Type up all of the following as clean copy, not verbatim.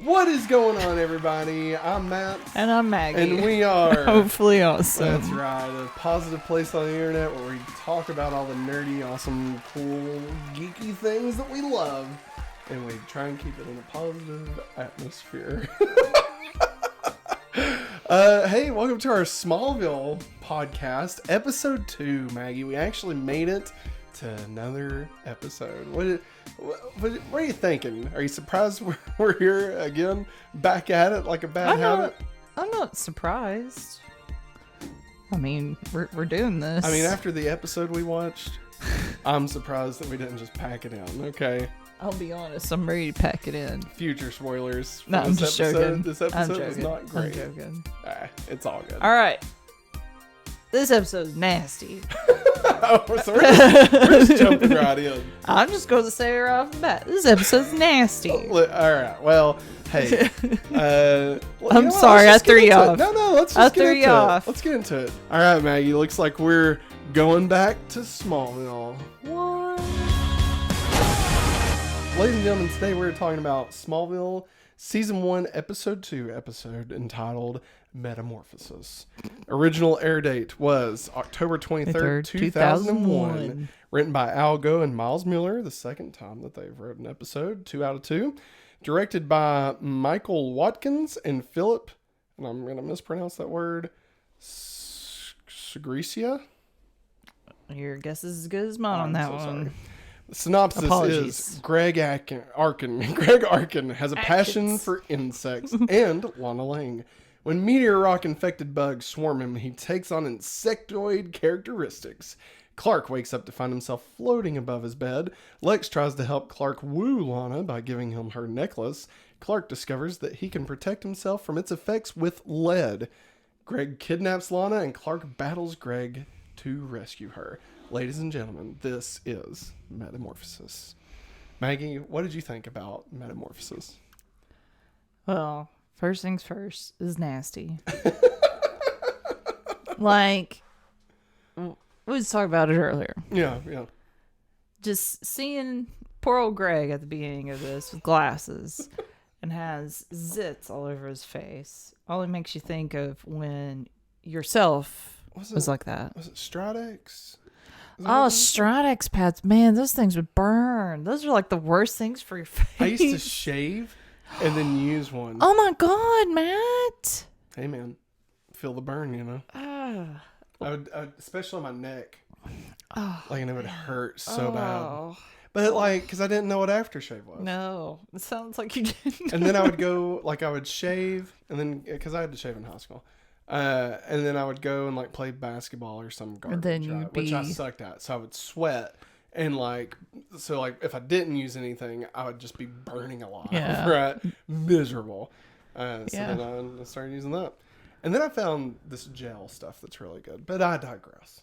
What is going on, everybody? I'm Matt. And I'm Maggie. And we are... Hopefully awesome. That's right. A positive place on the internet where we talk about all the nerdy, awesome, cool, geeky things that we love. And we try and keep it in a positive atmosphere. Hey, welcome to our Smallville podcast, episode 2, Maggie. We actually made it to another episode. What are you thinking? Are you surprised we're here again, back at it like a bad habit? I'm not surprised. I mean, we're doing this. I mean, after the episode we watched, I'm surprised that we didn't just pack it in, okay? I'll be honest, I'm ready to pack it in. Future spoilers. No, I'm just joking. This episode was not great. I'm joking. It's all good. All right. This episode's nasty. So we're just jumping right in. I'm just going to say right off the bat, this episode's nasty. All right. Well, hey. I'm sorry, I threw you off. No, let's just get into it. Let's get into it. All right, Maggie. Looks like we're going back to Smallville. What? Ladies and gentlemen, today we're talking about Smallville Season 1, Episode 2, episode entitled Metamorphosis. Original air date was October 23rd, 2001. Written by Al Gough and Miles Mueller, the second time that they've wrote an episode, 2 out of 2. Directed by Michael Watkins and Philip, and I'm going to mispronounce that word, Segrecia? Your guess is as good as mine on that one. Sorry. The synopsis is Greg Arkin has a passion for insects and Lana Lang. When meteor rock infected bugs swarm him, he takes on insectoid characteristics. Clark wakes up to find himself floating above his bed. Lex tries to help Clark woo Lana by giving him her necklace. Clark discovers that he can protect himself from its effects with lead. Greg kidnaps Lana and Clark battles Greg to rescue her. Ladies and gentlemen, this is Metamorphosis. Maggie, what did you think about Metamorphosis? Well, first things first, is nasty. Like, we was talking about it earlier. Yeah. Just seeing poor old Greg at the beginning of this with glasses and has zits all over his face. Only makes you think of when yourself was like that. Was it Stridex? Oh, Stridex pads. Man, those things would burn. Those are like the worst things for your face. I used to shave and then use one. Oh my God, Matt. Hey, man. Feel the burn, you know? I would, especially on my neck. And it would hurt so bad. But because I didn't know what aftershave was. No, it sounds like you didn't. And then I would go, I would shave, and then, because I had to shave in high school. And then I would go and play basketball or some garbage, which I sucked at. So I would sweat and if I didn't use anything, I would just be burning a lot, right? Miserable. Then I started using that, and then I found this gel stuff that's really good. But I digress.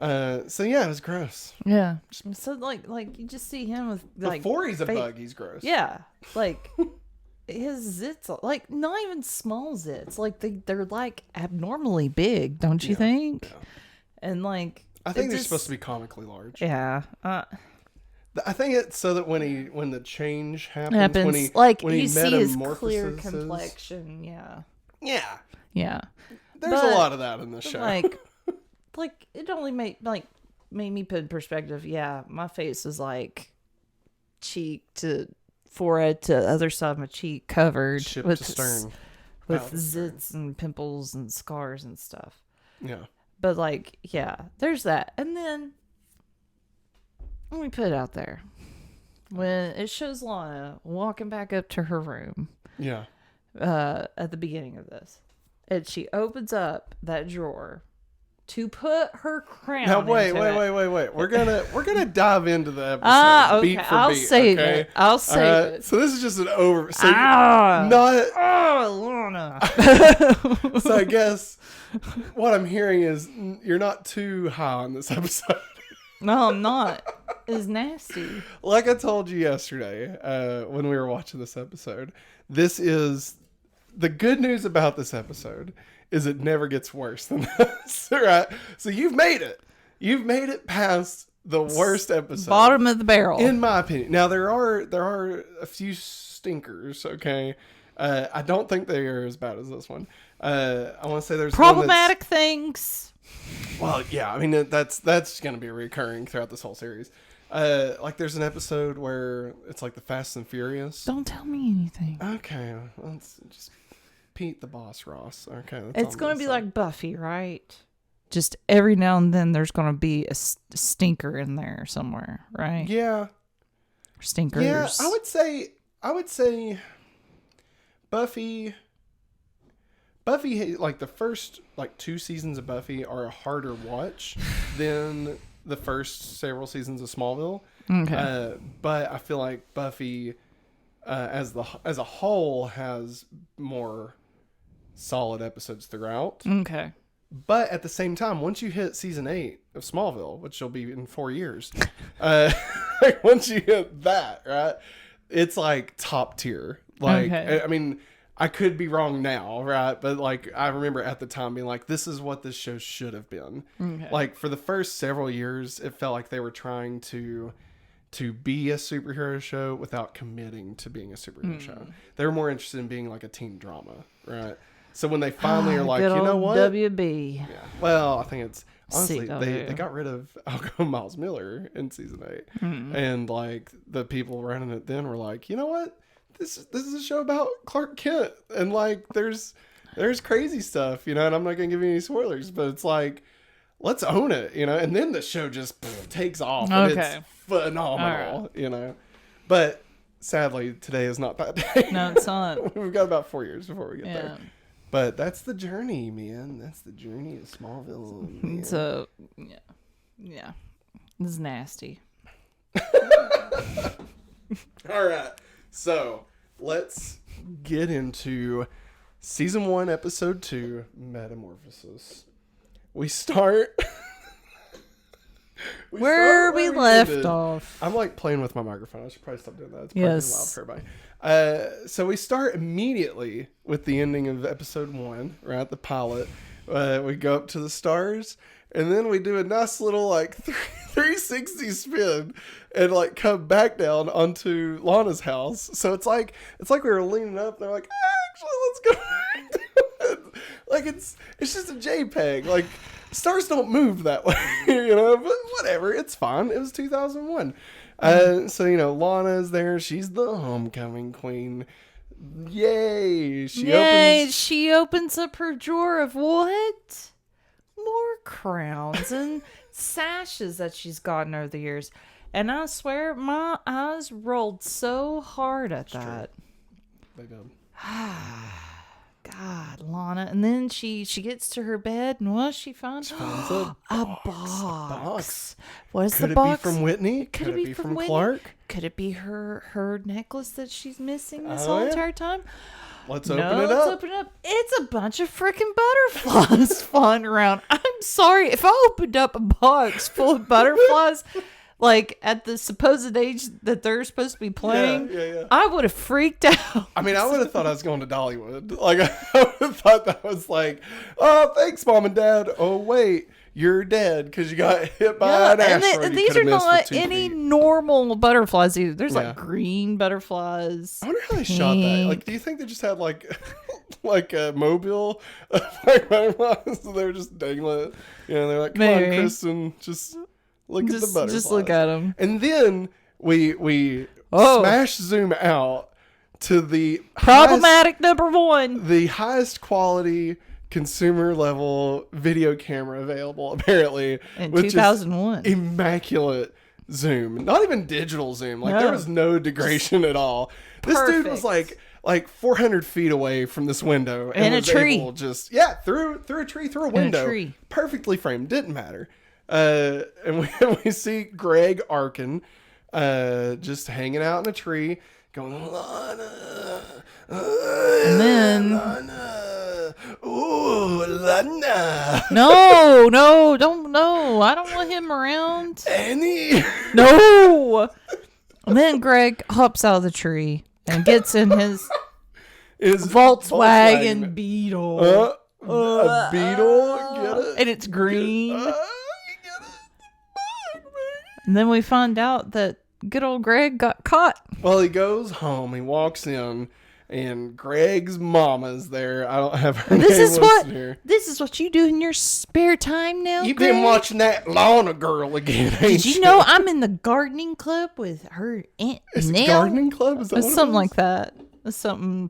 It was gross. Yeah. So you just see him with before he's a bug, he's gross. Yeah, his zits, not even small zits, they're abnormally big, don't you think? Yeah. And I think they're supposed to be comically large. Yeah. I think it's so that when the change happens when he you see his clear complexion. Yeah. There's a lot of that in this show. It only made me put in perspective. Yeah, my face is cheek to forehead to other side of my cheek covered Ship with to stern. With zits and pimples and scars and stuff. Yeah. But there's that. And then let me put it out there. When it shows Lana walking back up to her room. Yeah. At the beginning of this. And she opens up that drawer to put her crown. Now wait. We're gonna dive into the episode beat for I'll beat. Save it. I'll save it. So this is just an over. So Lana. So I guess what I'm hearing is you're not too high on this episode. No, I'm not. It's nasty. Like I told you yesterday, when we were watching this episode, this is the good news about this episode. Is it never gets worse than this, right? So you've made it. You've made it past the worst episode. Bottom of the barrel. In my opinion. Now, there are a few stinkers, okay? I don't think they are as bad as this one. I want to say there's problematic things. Well, yeah, I mean that's going to be recurring throughout this whole series. Like there's an episode where it's like the Fast and Furious. Don't tell me anything. Okay, let's just Pete the Boss Ross. Okay, it's going to be like Buffy, right? Just every now and then there's going to be a stinker in there somewhere, right? Yeah. Stinkers. Yeah, I would say Buffy, like the first like 2 seasons of Buffy are a harder watch than the first several seasons of Smallville. Okay. But I feel like Buffy as a whole has more solid episodes throughout. Okay. But at the same time, once you hit season 8 of Smallville, which will be in 4 years, like once you hit that, right, it's like top tier. Like, okay. I mean, I could be wrong now, right? But like, I remember at the time being like, this is what this show should have been. Okay. Like for the first several years, it felt like they were trying to be a superhero show without committing to being a superhero show. They were more interested in being like a teen drama, right? So when they finally are like, you know what? WB. Yeah. Well, I think it's honestly they got rid of Alco Miles Miller in season 8, and like the people running it then were like, you know what? This is a show about Clark Kent, and like there's crazy stuff, you know. And I'm not gonna give you any spoilers, but it's like let's own it, you know. And then the show just takes off, and it's phenomenal, right. You know. But sadly, today is not that day. No, it's not. We've got about 4 years before we get there. But that's the journey, man. That's the journey of Smallville. Man. So, yeah. This is nasty. All right. So, let's get into season 1, episode 2, Metamorphosis. We start... where we left off. I'm like playing with my microphone. I should probably stop doing that. It's probably loud for everybody. So we start immediately with the ending of episode 1, right? The pilot. We go up to the stars, and then we do a nice little like 360 spin, and like come back down onto Lana's house. So it's like we were leaning up. They're like, actually, let's go back to it. Like it's just a JPEG. Like stars don't move that way, you know. But whatever, it's fine. It was 2001. So, you know, Lana is there. She's the homecoming queen. Yay. She opens up her drawer of what? More crowns and sashes that she's gotten over the years. And I swear, my eyes rolled so hard at that. They did. God, Lana. And then she gets to her bed, and what she finds? She finds a box. What is Could the box? Could it be from Whitney? Could it be from Clark? Could it be her necklace that she's missing this whole entire time? Let's open it up. It's a bunch of freaking butterflies flying around. I'm sorry. If I opened up a box full of butterflies... like at the supposed age that they're supposed to be playing, I would have freaked out. I mean, I would have thought I was going to Dollywood. Like, I would have thought that was like, oh, thanks, Mom and Dad. Oh, wait, you're dead because you got hit by an asteroid. And these are not any normal butterflies either. There's like green butterflies. I wonder how they shot that. Like, do you think they just had like a mobile like butterflies? So they were just dangling it. You know, they're like, come on, Kristin, just... Look at the butterflies. Just look at them. And then we smash zoom out to the problematic number 1. The highest quality consumer level video camera available, apparently. In 2001. Immaculate zoom. Not even digital zoom. Like there was no degradation at all. This dude was like 400 feet away from this window. And was a tree. Able just, through a tree, through a window. Perfectly framed. Didn't matter. And we see Greg Arkin just hanging out in a tree going, Lana, and then Lana, ooh, Lana. No, I don't want him around. Annie. No. And then Greg hops out of the tree and gets in his Volkswagen Beetle. A beetle, get it? And it's green. And then we find out that good old Greg got caught. Well, he goes home, he walks in, and Greg's mama's there. I don't have her This name is what here. this is what you do in your spare time now. You've Greg? been watching that Lana girl again, ain't Did you know I'm in the gardening club with her aunt It's Nell? gardening club? Is that It's what something it is? like that. It's something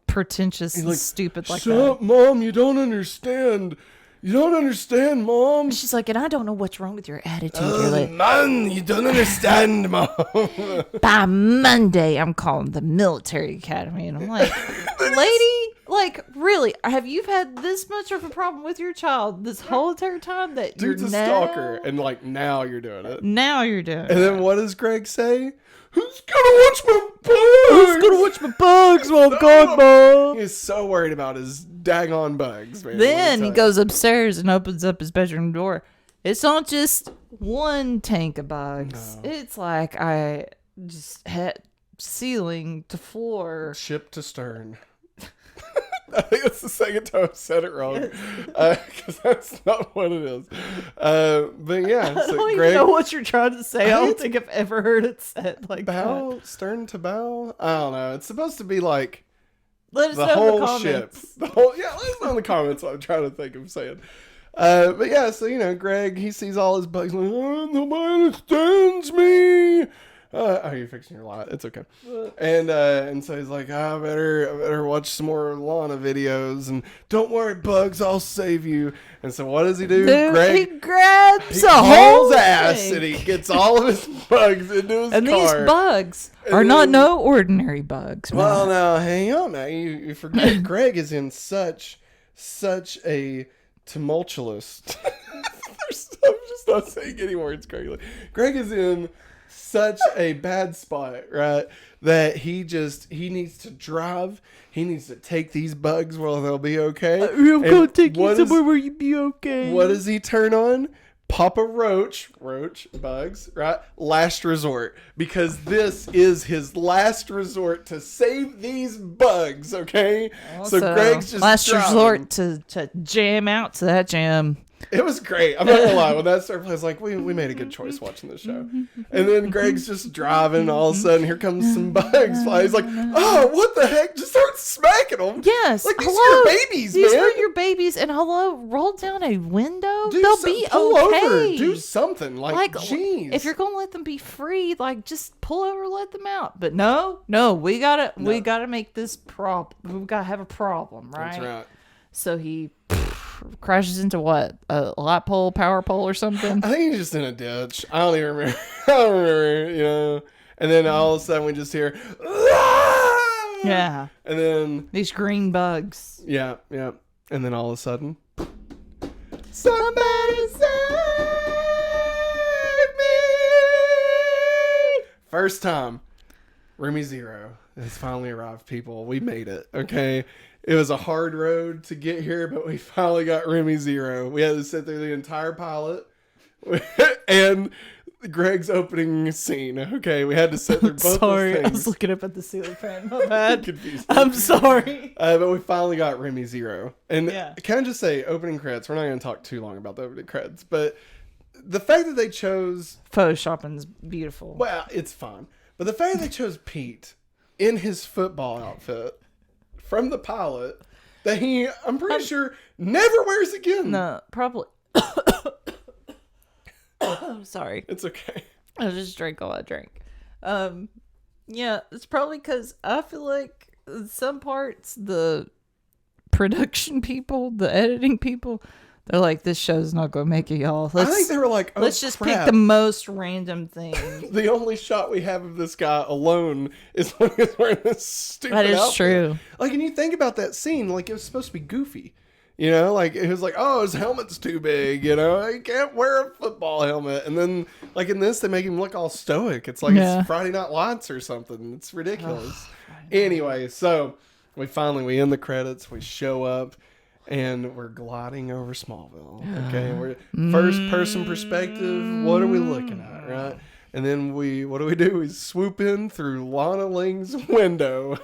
pretentious and stupid like Shut up, that. Mom, you don't understand. You don't understand, Mom. She's like, and I don't know what's wrong with your attitude. You're like, Man, you don't understand, Mom. by Monday, I'm calling the military academy. And I'm like, lady, like, really, have you had this much of a problem with your child this whole entire time that Dude's you're a now? stalker, and like now you're doing it. Now you're doing And it. then what does Greg say? Who's gonna watch my bugs? Who's gonna watch my bugs while I'm gone, Mom? He's so worried about his daggone bugs, man. Then he goes upstairs and opens up his bedroom door. It's not just one tank of bugs. No. It's like I just had ceiling to floor. Ship to stern. I think that's the second time I've said it wrong. Because that's not what it is. But yeah, I so don't even Greg, know what you're trying to say. I don't think I've ever heard it said like bow, that. stern to bow. I don't know. It's supposed to be like Let us the know in the whole ship. comments. The whole, yeah, let us know in the comments what I'm trying to think of saying. But yeah, so you know, Greg, he sees all his bugs like, oh, nobody understands me. You're fixing your lot. It's okay. And so he's like, I better watch some more Lana videos, and don't worry, bugs, I'll save you. And so what does he do? Dude, he grabs he a whole hauls ass thing. and he gets all of his bugs into his And car. these bugs And are not then- no ordinary bugs. Well, Matt. now hang on, now you forget Greg is in such a tumultuous. I'm just not saying any words correctly. Greg is in such a bad spot, right? That he needs to drive. He needs to take these bugs while they'll be okay. I'm And gonna take you what somewhere where you be okay. What does he turn on? Papa Roach, bugs, right? Last resort. Because this is his last resort to save these bugs, okay? Also, so Greg's just last driving. resort to jam out to that jam. It was great. I'm not gonna lie. When that started playing, I was like, we made a good choice watching this show. And then Greg's just driving, and all of a sudden, here comes some bugs flying. He's like, oh, what the heck? Just start smacking them. Yes. Like, these hello. are your babies, These man. are your babies. And hello, roll down a window. Do They'll some- be pull okay. over. Do something. Like, jeez. if you're gonna let them be free, like just pull over, let them out. But no, we gotta make this problem. We gotta have a problem, right? That's right. So he crashes into what? A light pole, power pole, or something? I think he's just in a ditch. I don't even remember. I don't remember, you know. And then all of a sudden we just hear, "Ah!" Yeah. And then, These green bugs. yeah. And then all of a sudden, somebody save me. First time, Remy Zero has finally arrived, people. We made it, okay? It was a hard road to get here, but we finally got Remy Zero. We had to sit through the entire pilot and Greg's opening scene. Okay, we had to sit through both Sorry, those I was things. looking up at the ceiling fan. My bad. Confused. I'm sorry. But we finally got Remy Zero. And Yeah. can I just say, opening credits, we're not going to talk too long about the opening credits, but the fact that they chose, Photoshopping's beautiful. well, it's fun, but the fact that they chose Pete in his football outfit from the pilot that I'm pretty sure never wears again. No, probably. I'm sorry. It's okay. I just drank all I drank. Yeah, it's probably because I feel like in some parts the production people, the editing people, they're like, this show's not going to make it, y'all. I think they were like, oh, Let's just crap. pick the most random thing. The only shot we have of this guy alone is when he's wearing this stupid That is outfit. true. Like, and you think about that scene, like, it was supposed to be goofy. You know, like, it was like, oh, his helmet's too big, you know? He can't wear a football helmet. And then, like, in this, they make him look all stoic. It's like Yeah. it's Friday Night Lights or something. It's ridiculous. Anyway, so we end the credits. We show up. And we're gliding over Smallville. Okay, we're first person perspective. What are we looking at, right? And then what do? We swoop in through Lana Ling's window.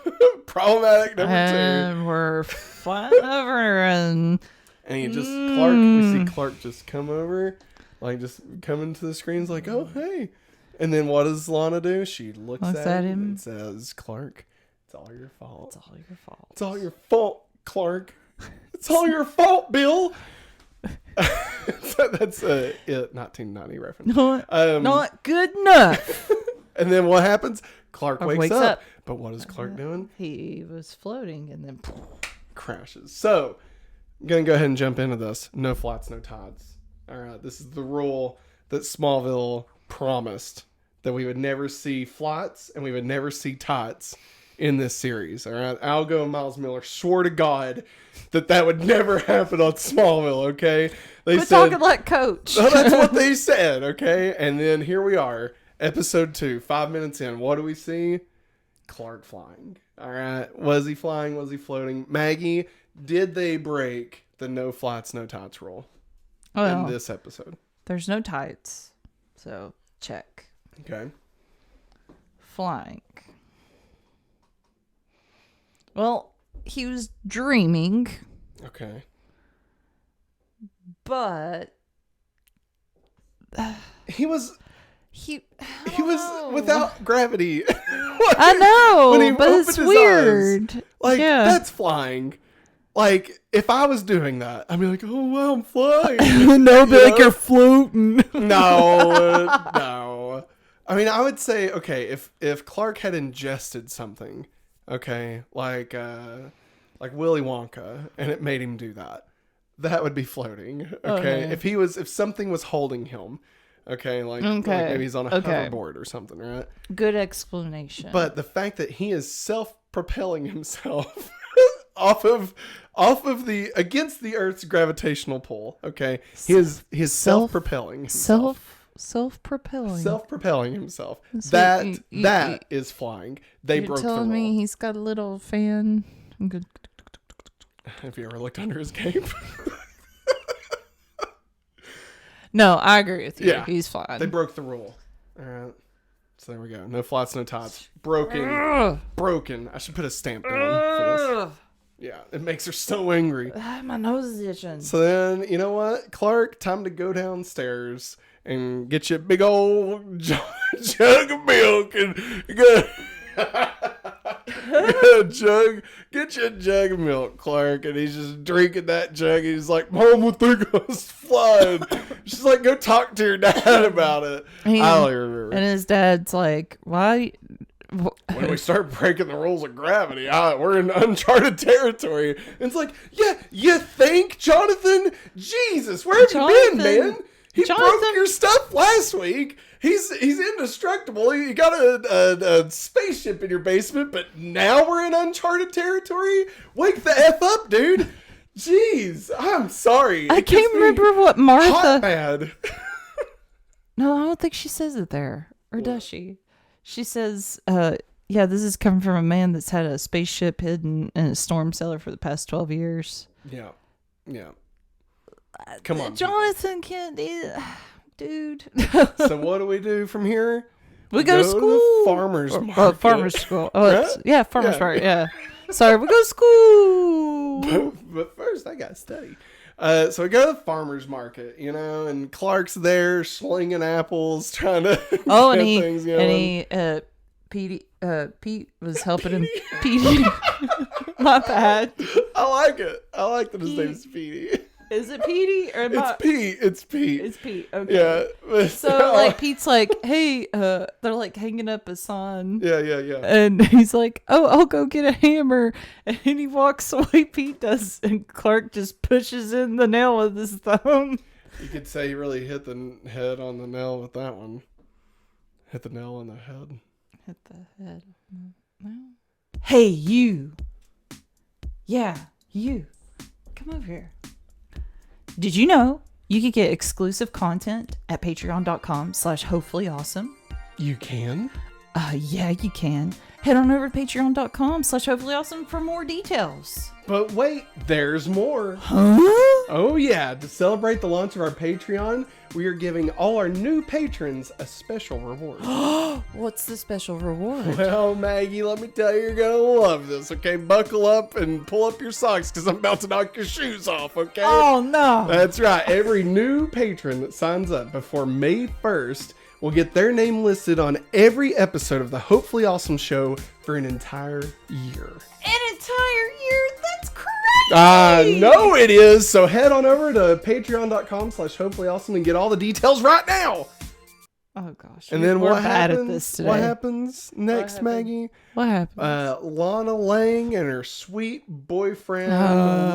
Problematic number And we're flying over and 2. And we see Clark just come over, like just come into the screens, like, oh hey. And then what does Lana do? She looks at him and says, Clark, It's all your fault. It's all your fault. It's all your fault, Clark. It's all your fault, Bill. That's a 1990 reference. Not good enough. And then what happens? Clark wakes up. But what is Clark doing? He was floating and then crashes. So, I'm going to go ahead and jump into this. No flats, no tides. All right, this is the rule that Smallville promised, that we would never see flats and we would never see tides in this series. All right, Algo and Miles Miller swore to God that would never happen on Smallville, okay? Quit talking like Coach. So that's what they said, okay? And then here we are, episode 2, 5 minutes in. What do we see? Clark flying. All right, was he flying? Was he floating? Maggie, did they break the no flats, no tides rule in this episode? There's no tights, so check. Okay. Flying. Well, he was dreaming. Okay. But he was know. without gravity. I know, but it's weird. Eyes, like, that's flying. Like, if I was doing that, I'd be like, oh, wow, I'm flying. No, be like you're floating. No. I mean, I would say, okay, if Clark had ingested something, okay, like Willy Wonka, and it made him do that, that would be floating. Okay, if something was holding him, okay, like maybe he's on a hoverboard or something, right? Good explanation. But the fact that he is self-propelling himself off of the against the Earth's gravitational pull, okay, he is self-propelling himself. Self-propelling himself. So that is flying. They broke the rule. You're telling me he's got a little fan? I'm good. Have you ever looked under his cape? No, I agree with you. Yeah, he's flying. They broke the rule. All right. So there we go. No flats, no tides. Broken. I should put a stamp down for this. Yeah, it makes her so angry. My nose is itching. So then, you know what? Clark, time to go downstairs and get you a big old jug of milk and get you a jug of milk, Clark. And he's just drinking that jug. He's like, Mom will think I was flying. She's like, go talk to your dad about it. I don't remember. And his dad's like, why? When we start breaking the rules of gravity, we're in uncharted territory. And it's like, yeah, you think, Jonathan? Jesus, where have you been, man? He broke your stuff last week. He's indestructible. You got a spaceship in your basement, but now we're in uncharted territory? Wake the F up, dude. Jeez, I'm sorry. I can't remember what Martha... Hot bad. No, I don't think she says it there. Or does she? She says, yeah, this is coming from a man that's had a spaceship hidden in a storm cellar for the past 12 years. Yeah. Come on. Jonathan can't do dude. So what do we do from here? We go to school. To the farmer's market. Farmer's school. Oh, right? Farmer's market. Yeah. Sorry, we go to school. But first, I got to study. So we go to the farmer's market, and Clark's there slinging apples, trying to get things going. Pete was helping him. Petey. My bad. I like it. I like that his name's Petey. Is it Petey or it's Pete? It's Pete. It's Pete. Okay. Yeah. So Pete's like, hey, they're like hanging up a sign. Yeah. And he's like, oh, I'll go get a hammer. And he walks away. Pete does, and Clark just pushes in the nail with his thumb. You could say he really hit the head on the nail with that one. Hit the nail on the head. Hit the head. No. Hey, you. Yeah, you. Come over here. Did you know you could get exclusive content at patreon.com/hopefullyawesome? You can? Yeah, you can. Head on over to patreon.com/hopefullyawesome for more details. But wait, there's more. Huh? Oh yeah, to celebrate the launch of our Patreon, we are giving all our new patrons a special reward. What's the special reward? Well, Maggie, let me tell you, you're gonna love this, okay? Buckle up and pull up your socks, because I'm about to knock your shoes off, okay? Oh, no. That's right. Every new patron that signs up before May 1st will get their name listed on every episode of the Hopefully Awesome show for for an entire year. An entire year? That's crazy! I know it is. So head on over to patreon.com/hopefullyawesome and get all the details right now. Oh gosh. And then what bad happens? At this today. What happens next, happened? Maggie? What happens? Lana Lang and her sweet boyfriend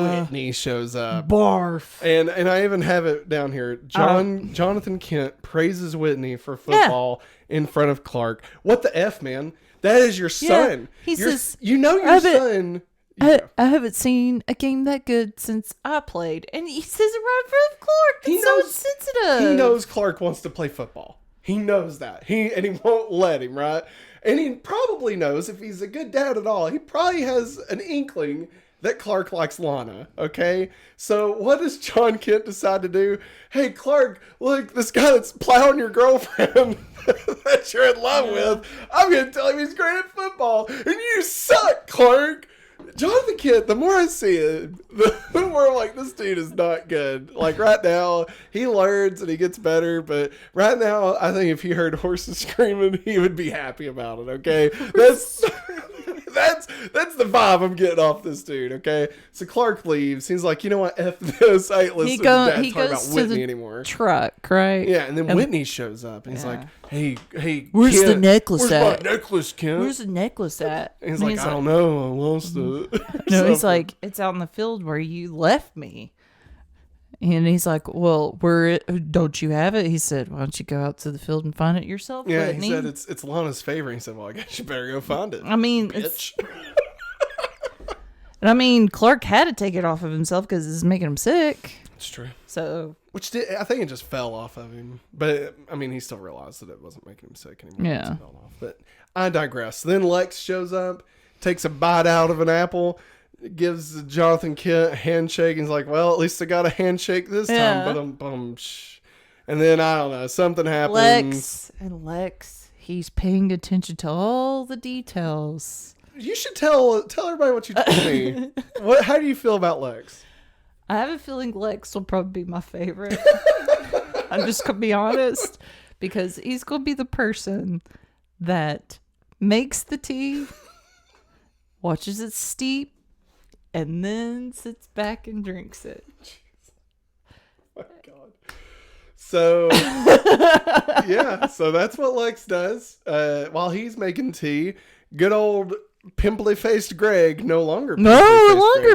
Whitney shows up. Barf. And I even have it down here. Jonathan Kent praises Whitney for football in front of Clark. What the F, man? That is your son. He says, you know your son. I haven't seen a game that good since I played. And he says it right in front of Clark. He's so insensitive. He knows Clark wants to play football. He knows that. He won't let him, right? And he probably knows, if he's a good dad at all, he probably has an inkling that Clark likes Lana, okay? So what does John Kent decide to do? Hey, Clark, look, this guy that's plowing your girlfriend that you're in love with, I'm going to tell him he's great at football, and you suck, Clark. Jonathan Kent, the more I see it, the more I'm like, this dude is not good. Like, right now, he learns and he gets better, but right now, I think if he heard horses screaming, he would be happy about it, okay? That's the vibe I'm getting off this dude, okay? So Clark leaves. He's like, you know what? F this. I ain't listening to Dad talk about Whitney anymore. Truck, right? Yeah, and then Whitney shows up, and he's like, hey, where's Kent, the necklace at? Where's my necklace, Kent? Where's the necklace at? And he's like, I don't know. I lost it. No, he's like, it's out in the field where you left me. And he's like, well, don't you have it? He said, why don't you go out to the field and find it yourself? Yeah, Whitney? he said it's Lana's favorite. He said, well, I guess you better go find it. I mean, bitch. And I mean, Clark had to take it off of himself because it's making him sick. It's true. So, I think it just fell off of him. But, I mean, he still realized that it wasn't making him sick anymore. Yeah. It fell off. But I digress. Then Lex shows up, takes a bite out of an apple, gives Jonathan Kent a handshake, and he's like, well, at least I got a handshake this time. And then, I don't know, something happens. Lex, he's paying attention to all the details. You should tell everybody what you told me. How do you feel about Lex? I have a feeling Lex will probably be my favorite. I'm just going to be honest, because he's going to be the person that makes the tea, watches it steep, and then sits back and drinks it. Oh my God. So, yeah, so that's what Lex does. While he's making tea, good old pimply-faced Greg, no longer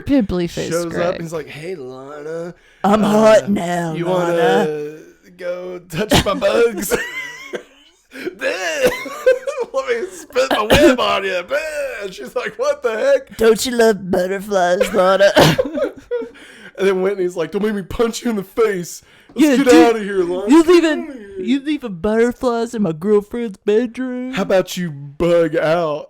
pimply-faced shows Greg. up and he's like, hey, Lana. I'm hot now, You want to go touch my bugs? Let me spit my web on you. And she's like, what the heck? Don't you love butterflies, Lana? And then Whitney's like, don't make me punch you in the face. Let's get out of here, Lana. You leaving butterflies in my girlfriend's bedroom? How about you bug out?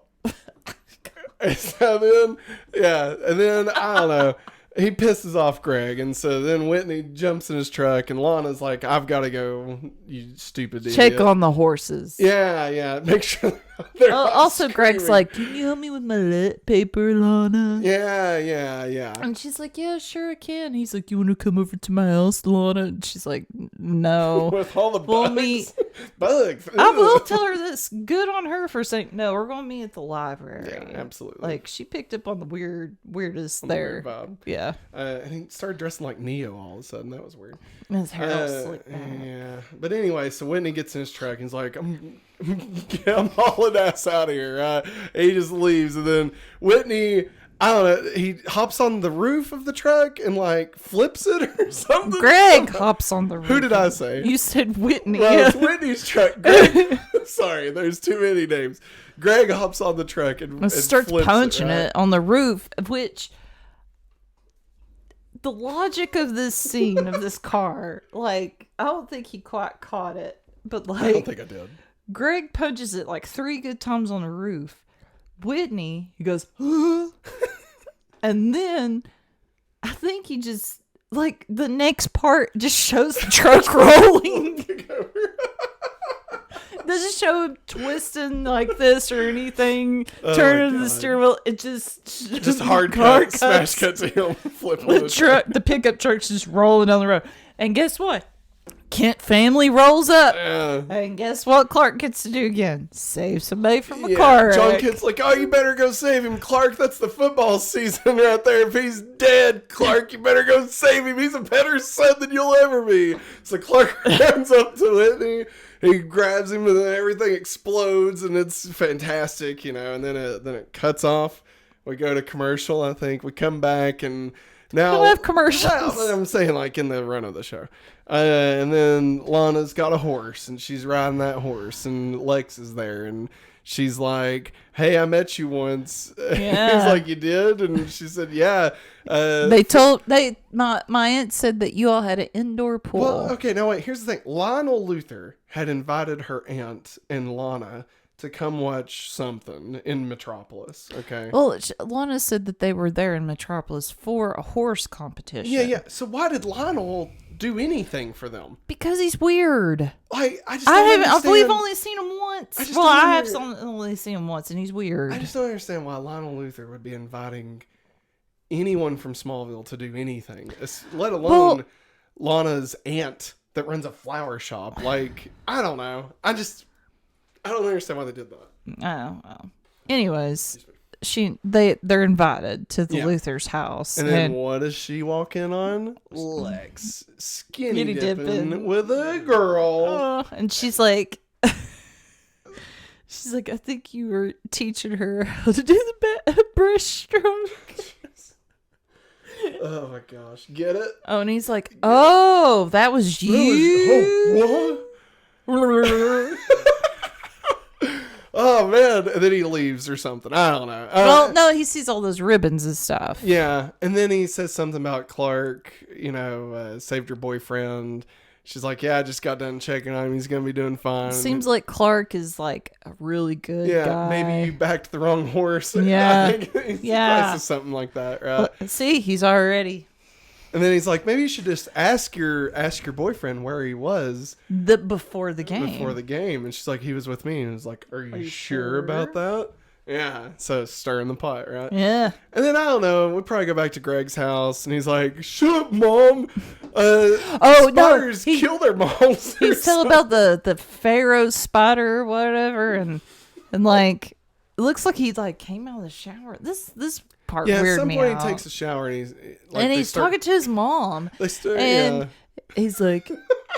And so then, I don't know. He pisses off Greg, and so then Whitney jumps in his truck, and Lana's like, I've got to go, you stupid idiot. Check on the horses. Yeah. Make sure they're not also, screaming. Greg's like, can you help me with my lit paper, Lana? Yeah. And she's like, yeah, sure I can. He's like, you want to come over to my house, Lana? And she's like, no. With all the bugs. Bugs. I will tell her this. Good on her for saying, no, we're going to meet at the library. Yeah, absolutely. Like, she picked up on the weirdest there. Weird vibe. Yeah. And he started dressing like Neo all of a sudden. That was weird. And his hair all slicked back. Yeah. But anyway, so Whitney gets in his truck and he's like, I'm hauling ass out of here. And he just leaves. And then Whitney, I don't know, he hops on the roof of the truck and like flips it or something. Greg hops on the roof. Who did I say? You said Whitney. Well, it's Whitney's truck. Greg, sorry, there's too many names. Greg hops on the truck and starts flips punching it, right? it on the roof, which the logic of this scene of this car, like, I don't think he quite caught it, but like, I don't think I did. Greg punches it like 3 good times on the roof. Whitney, he goes, and then I think he just, like, the next part just shows the truck rolling. Doesn't show him twisting like this or anything, turning the steering wheel. It just hard cut, smash cut to him flipping the truck. The pickup truck's just rolling down the road. And guess what? Kent family rolls up. Yeah. And guess what Clark gets to do again? Save somebody from a car wreck. John Kent's like, oh, you better go save him, Clark. That's the football season right there. If he's dead, Clark, you better go save him. He's a better son than you'll ever be. So Clark runs up to Whitney. He grabs him and then everything explodes and it's fantastic, and then it cuts off. We go to commercial, I think. We come back and now... We have commercials. Well, I'm saying like in the run of the show. And then Lana's got a horse and she's riding that horse and Lex is there and she's like, hey, I met you once. Yeah. He's like, you did? And she said, yeah. My aunt said that you all had an indoor pool. Well, okay, now wait, here's the thing. Lionel Luthor had invited her aunt and Lana to come watch something in Metropolis, okay? Well, Lana said that they were there in Metropolis for a horse competition. Yeah. So why did Lionel do anything for them? Because he's weird. I just don't understand. We've only seen him once. I have only seen him once, and he's weird. I just don't understand why Lionel Luthor would be inviting anyone from Smallville to do anything, let alone Lana's aunt that runs a flower shop. Like, I don't know. I don't understand why they did that. Oh. Anyways, they're invited to the Luthor's house. And then what does she walk in on? Lex. Skinny dipping with a girl. And she's like, I think you were teaching her how to do the breaststroke. Oh my gosh. Get it? Oh, and he's like, oh, that was you? What? Oh, man. And then he leaves or something. I don't know. Well, no, he sees all those ribbons and stuff. Yeah. And then he says something about Clark, saved her boyfriend. She's like, yeah, I just got done checking on him. He's going to be doing fine. Seems like Clark is like a really good guy. Maybe you backed the wrong horse. Yeah. I think he something like that, right? Well, see, he's already. And then he's like, maybe you should just ask your boyfriend where he was before the game. And she's like, he was with me. And he's like, are you sure about that? Yeah. So stirring the pot, right? Yeah. And then I don't know. We'll probably go back to Greg's house, and he's like, "Shut up, Mom! Spiders kill their moms." He's telling about the Pharaoh spider or whatever, and like it looks like he like came out of the shower. This part weirded me out. Yeah, at some point he takes a shower and he's talking to his mom. He's like,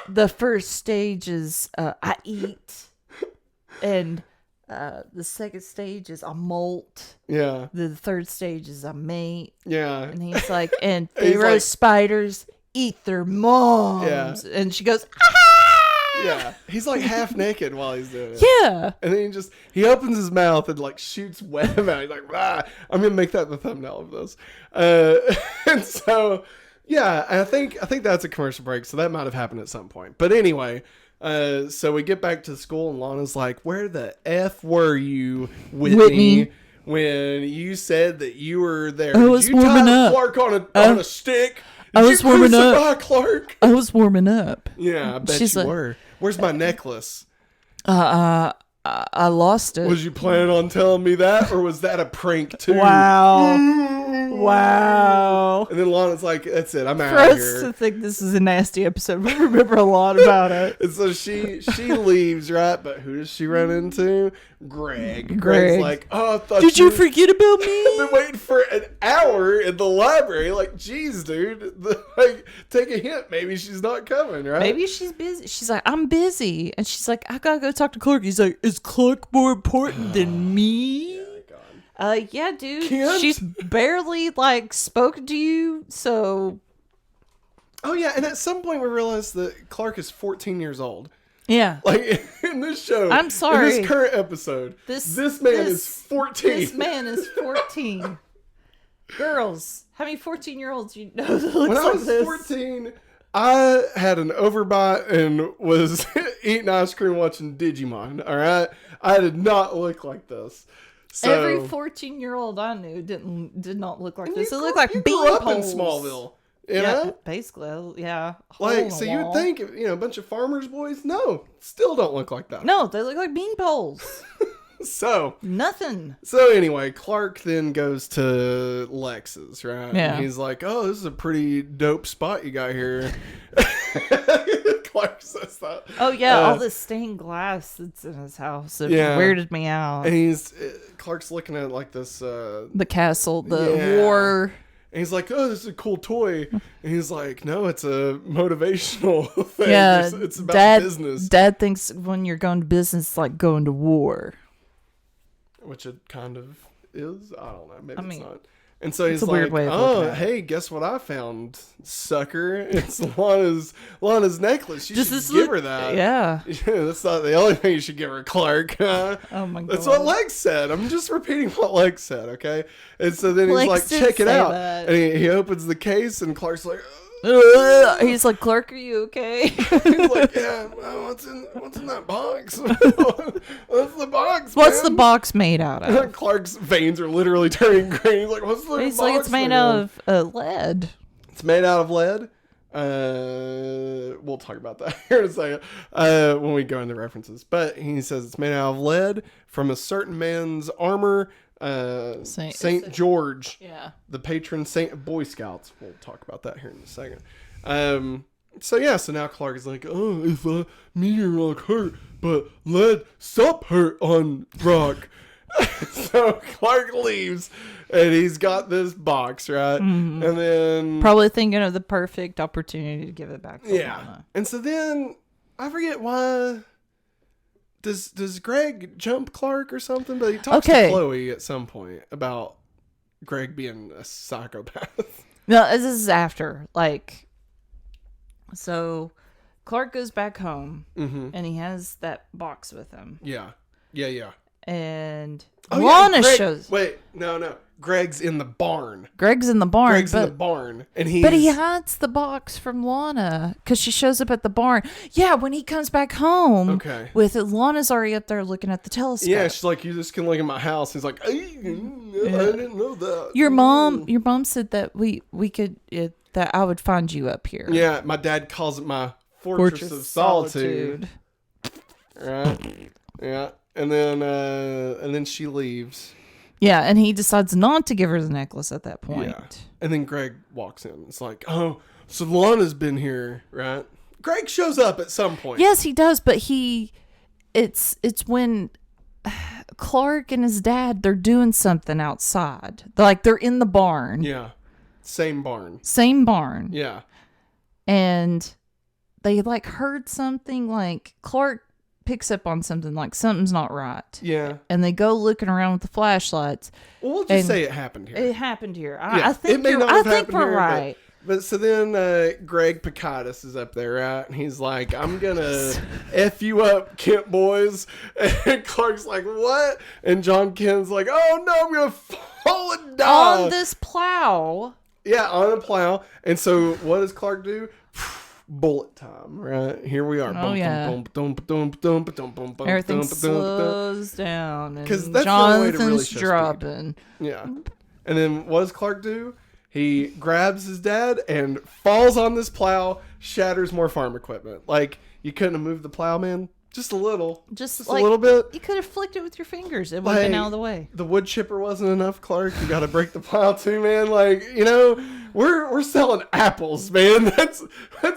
the first stage is I eat, and the second stage is I molt. Yeah. The third stage is I mate. Yeah. And he's like, and Pharaoh spiders eat their moms. Yeah. And she goes, ah! Yeah. He's like half naked while he's doing it. Yeah. And then he opens his mouth and like shoots web out. He's like, ah, I'm gonna make that the thumbnail of this. And so yeah, I think that's a commercial break. So that might have happened at some point. But anyway. So we get back to school and Lana's like, where the F were you, Whitney, when you said that you were there? I was warming up. Clark on a stick? I was warming up. Clark? I was warming up. Yeah, I bet you were. Where's my necklace? I lost it. Was you planning on telling me that, or was that a prank too? Wow. And then Lana's like, that's it, I'm out of here. For us to think this is a nasty episode, we remember a lot about it. And so she leaves, right? But who does she run into? Greg. Greg's like, oh, I thought Did you forget about me? I've been waiting for an hour in the library. Like, geez, dude. Like, take a hint. Maybe she's not coming, right? Maybe she's busy. She's like, I'm busy. And she's like, I gotta go talk to Clark. He's like, is Clark more important than me? Yeah, dude. She's barely like spoken to you, so. Oh yeah, and at some point we realized that Clark is 14 years old. Yeah. Like in this show. I'm sorry. In this current episode, this man is 14. This man is 14. Girls, how many 14-year-olds you know that looks when I was like 14, I had an overbite and was eating ice cream watching Digimon. All right, I did not look like this. So, every 14-year-old I knew did not look like this. It looked like bean grew up poles. In Smallville. You yeah, know? Basically, yeah. Like, so you would think, a bunch of farmers' boys? No, still don't look like that. No, they look like bean poles. So nothing. So anyway, Clark then goes to Lex's, right? Yeah. And he's like, "Oh, this is a pretty dope spot you got here." Clark says that. Oh yeah, all this stained glass that's in his house. It weirded me out. And Clark's looking at like this the castle, the war. And he's like, "Oh, this is a cool toy." And he's like, "No, it's a motivational thing. Yeah, it's about business." Dad thinks when you're going to business, it's like going to war. Which it kind of is. I don't know. Maybe it's not. And so it's he's a like, weird way of "Oh, hey, guess what I found, sucker? It's Lana's necklace. You should give her that." Yeah. That's not the only thing you should give her, Clark. Oh my God. That's what Lex said. I'm just repeating what Lex said, okay? And so then he's like, "Check it out." That. And he opens the case, and Clark's like, he's like, "Clark, are you okay?" He's like, "Yeah, what's in that box? What's the box? What's man? the box made out of?" Clark's veins are literally turning green. He's like, "What's the box?" He's like, "It's made out of lead." It's made out of lead. We'll talk about that here in a second when we go into references. But he says it's made out of lead from a certain man's armor. Saint George, the patron saint of Boy Scouts. We'll talk about that here in a second. So now Clark is like, "Oh, if a meteor rock hurt, but lead stop hurt on rock." So Clark leaves, and he's got this box, right? Mm-hmm. And then probably thinking of the perfect opportunity to give it back to Lana. And so then I forget why. Does Greg jump Clark or something? But he talks to Chloe at some point about Greg being a psychopath. No, this is after. Like, so Clark goes back home, and he has that box with him. Yeah. And Lana shows. Wait, no. Greg's in the barn. And he hides the box from Lana because she shows up at the barn. Yeah, when he comes back home, with Lana's already up there looking at the telescope. Yeah, she's like, "You just can look at my house." He's like, I didn't know that. Your mom said that we could that I would find you up here. Yeah, my dad calls it my fortress of solitude. Right. Yeah. And then she leaves. Yeah, and he decides not to give her the necklace at that point. Yeah. And then Greg walks in. It's like, "Oh, so Lana's been here, right?" Greg shows up at some point. Yes, he does, but it's when Clark and his dad, they're doing something outside. They're in the barn. Yeah. Same barn. Yeah. And they heard something, Clark picks up on something, something's not right. Yeah. And they go looking around with the flashlights. Well, we'll just say it happened here. It happened here. I think we're right. But so then Greg Picatus is up there, right? And he's like, "I'm going to F you up, Kent boys." And Clark's like, "What?" And John Kent's like, "Oh, no, I'm going to fall and die." On this plow. Yeah, on a plow. And so what does Clark do? Bullet time, right? Here we are. Everything slows down. Because that's the only way to really show dropping. Speed. Yeah. And then what does Clark do? He grabs his dad and falls on this plow, shatters more farm equipment. You couldn't have moved the plow, man. Just a little. Just a little bit. You could have flicked it with your fingers. It would have been out of the way. The wood chipper wasn't enough, Clark. You got to break the plow too, man. We're selling apples, man. That's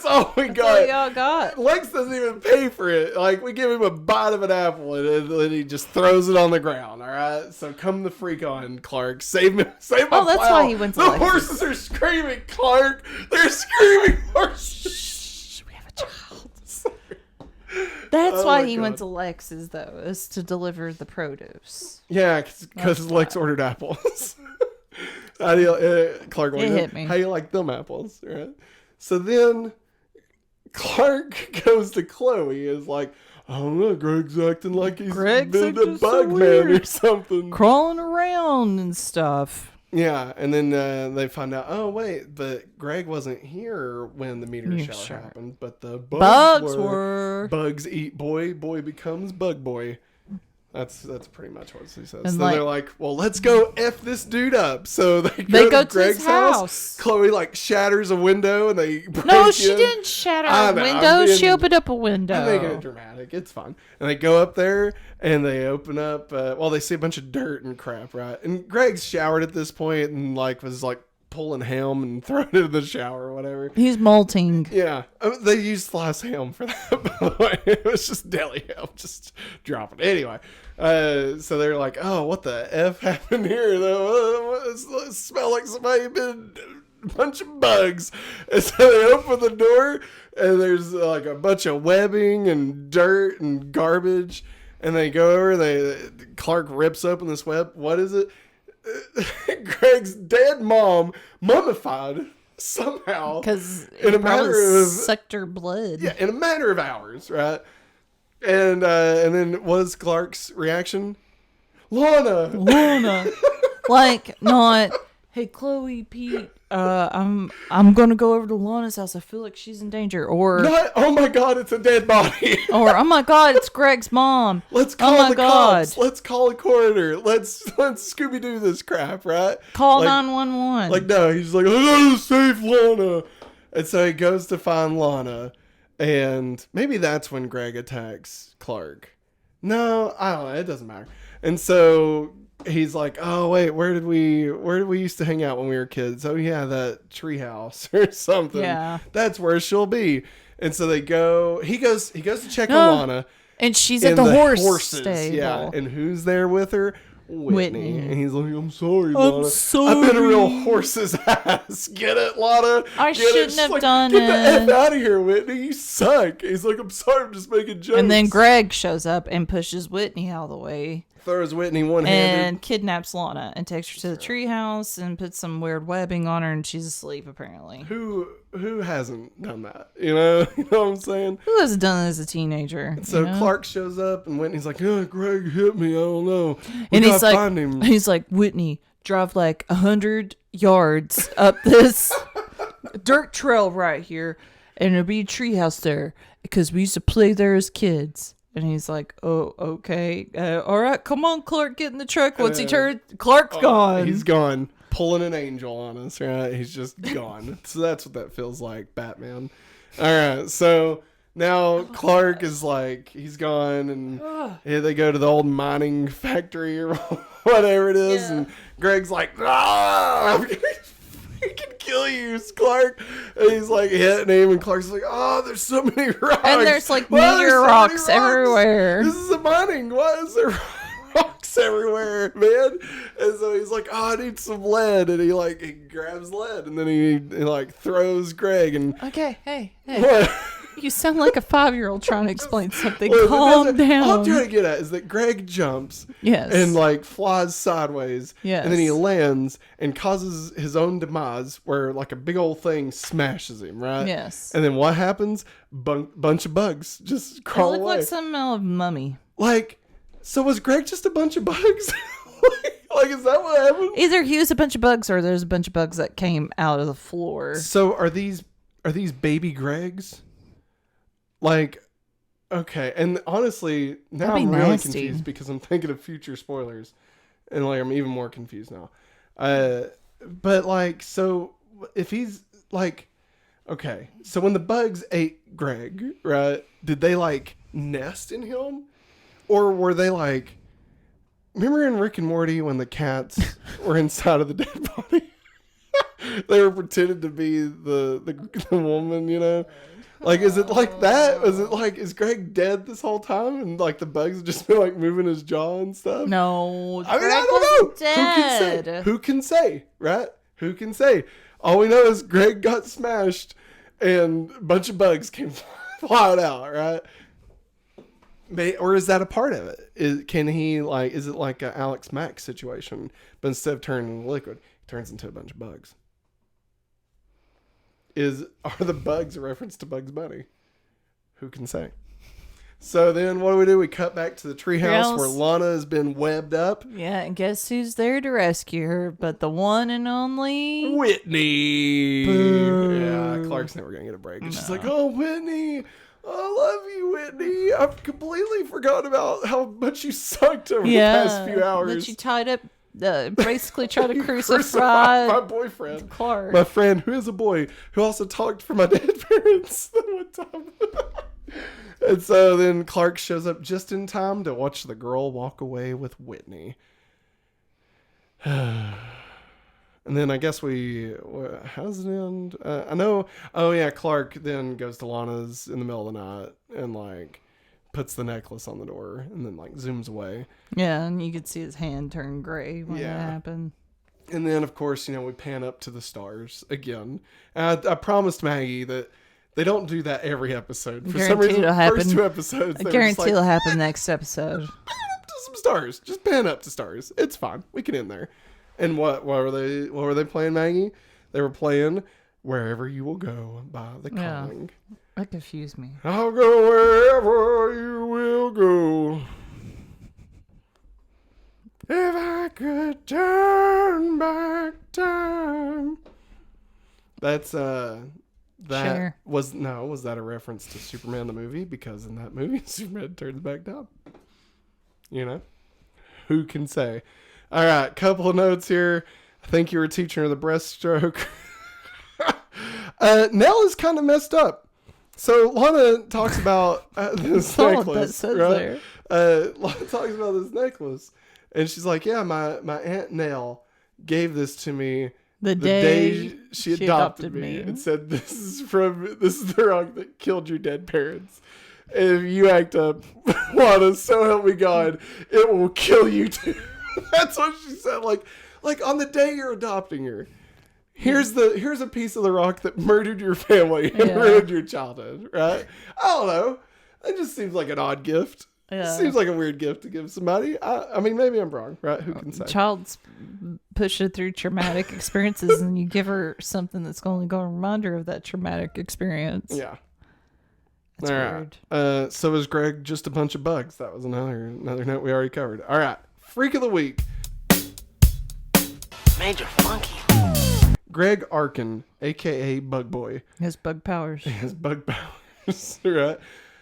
all we got. All y'all got. Lex doesn't even pay for it. We give him a bite of an apple and then he just throws it on the ground. All right. So come the freak on, Clark. Save my plow. Oh, that's why he went to Lex's. The horses are screaming, Clark. They're screaming. Shh. We have a child. That's why he went to Lex's, though, is to deliver the produce. Yeah, because Lex ordered apples. Clark hit me. How you like them apples, right? So then Clark goes to Chloe, is like, "I don't know, Greg's acting like he's been a bug man or something. Crawling around and stuff." Yeah, and then they find out, oh, wait, but Greg wasn't here when the meteor shower happened, but the bugs were. Bugs eat boy, boy becomes bug boy. That's pretty much what he says. And so they're like, "Well, let's go F this dude up." So they go to Greg's house. Chloe shatters a window and they break in. She didn't shatter a window. She opened up a window. I'm making it dramatic. It's fine. And they go up there and they open up. They see a bunch of dirt and crap, right? And Greg's showered at this point and was pulling ham and throwing it in the shower or whatever. He's molting. Yeah. They used sliced ham for that, by the way. It was just deli ham, just dropping. Anyway, so they're like, oh, what the F happened here? It smell like somebody been a bunch of bugs. And so they open the door, and there's like a bunch of webbing and dirt and garbage. And they go over, Clark rips open this web. What is it? Greg's dead mom, mummified somehow. Because in a matter of sucked her blood. Yeah, in a matter of hours, right? And then what is Clark's reaction? Lana. Like, not, hey, Chloe, Pete, I'm gonna go over to Lana's house. I feel like she's in danger. Or not, oh my God, it's a dead body. Or, oh my God, it's Greg's mom. Let's call the cops. Let's call a coroner. Let's Scooby Doo this crap, right? Call 911. Like, no, he's like, I gotta save Lana. And so he goes to find Lana, and maybe that's when Greg attacks Clark. No, I don't know. It doesn't matter. And so he's like, oh wait, where did we used to hang out when we were kids? Oh yeah, that treehouse or something. Yeah, that's where she'll be. And so he goes to check on Lana, and she's at the horses stable. Yeah, and who's there with her? Whitney. And he's like, I'm sorry, Lana. I've been a real horse's ass. Get it, Lana? I shouldn't have done it. Get the F out of here, Whitney. You suck. He's like, I'm sorry, I'm just making jokes. And then Greg shows up and pushes Whitney out of the way. Throws Whitney one-handed. And kidnaps Lana and takes her to the treehouse and puts some weird webbing on her, and she's asleep, apparently. Who hasn't done that? You know what I'm saying? Who hasn't done that as a teenager? And so Clark shows up, and Whitney's like, oh, Greg hit me. I don't know. And he's like, Whitney, drive like 100 yards up this dirt trail right here, and there'll be a treehouse there, because we used to play there as kids. And he's like, oh, okay. All right, come on, Clark, get in the truck. Once he turned, Clark's gone. He's gone. Pulling an angel on us, right? He's just gone. So that's what that feels like, Batman. All right, so now Clark is like, he's gone, and they go to the old mining factory or whatever it is, and Greg's like, ah! He can kill you, Clark. And he's like hitting him, and Clark's like, oh, there's so many rocks. And there's like meteor rocks everywhere. This is a mining. Why is there rocks everywhere, man? And so he's like, oh, I need some lead. And he grabs lead, and then he throws Greg. And okay, hey. What? You sound like a 5-year-old trying to explain something. Calm down. All I'm trying to get at is that Greg jumps and flies sideways. Yes. And then he lands and causes his own demise where like a big old thing smashes him, right? Yes. And then what happens? Bunch of bugs just crawl away. It looked like some mummy. So was Greg just a bunch of bugs? Is that what happened? Either he was a bunch of bugs or there's a bunch of bugs that came out of the floor. So are these baby Gregs? Okay, and honestly, now I'm really confused because I'm thinking of future spoilers, and I'm even more confused now. But so if he's okay, so when the bugs ate Greg, right? Did they nest in him, or were they remember in Rick and Morty when the cats were inside of the dead body? They were pretending to be the woman, you know. Is it like that? Is it is Greg dead this whole time and the bugs have just been moving his jaw and stuff? No, I don't know. Dead. Who can say? Right? Who can say? All we know is Greg got smashed and a bunch of bugs came flying out, right? Or is that a part of it? Can he is it like an Alex Mack situation, but instead of turning into liquid, he turns into a bunch of bugs? Are the bugs a reference to Bugs Bunny? Who can say? So then what do? We cut back to the treehouse where Lana has been webbed up. Yeah, and guess who's there to rescue her but the one and only Whitney. Boo. Yeah, Clark's never going to get a break. And she's like, oh, Whitney. I love you, Whitney. I've completely forgotten about how much you sucked over the past few hours. That you tied up. Basically try to crucify my boyfriend, Clark. My friend, who is a boy, who also talked for my dead parents one time. And so then Clark shows up just in time to watch the girl walk away with Whitney. And then I guess how does it end? I know. Oh yeah, Clark then goes to Lana's in the middle of the night and like puts the necklace on the door and then like zooms away. Yeah, and you could see his hand turn gray when that happened. And then of course, we pan up to the stars again. And I promised Maggie that they don't do that every episode. For some reason, the first 2 episodes, I guarantee it'll happen next episode. To some stars. Just pan up to stars. It's fine. We can end there. And what were they playing, Maggie? They were playing Wherever You Will Go by The Calling. That confused me. I'll go wherever you will go. If I could turn back time. That's was that a reference to Superman the movie? Because in that movie, Superman turns back time. Who can say? All right, couple of notes here. I think you were teaching her the breaststroke. Nell is kind of messed up. So Lana talks about this necklace. Right? Lana talks about this necklace, and she's like, "Yeah, my Aunt Nell gave this to me the day she adopted me, and said this is the rock that killed your dead parents. And if you act up, Lana, so help me God, it will kill you too." That's what she said. Like on the day you're adopting her, here's a piece of the rock that murdered your family and ruined your childhood. Right? I don't know. It just seems like an odd gift. Yeah. It seems like a weird gift to give somebody. I mean, maybe I'm wrong. Right? Who can say? Child's pushing through traumatic experiences, and you give her something that's going to remind her of that traumatic experience. Yeah. That's weird. So is Greg just a bunch of bugs? That was another note we already covered. All right. Freak of the week. Major Funky. Greg Arkin, a.k.a. Bug Boy. He has bug powers. He has bug powers. Right.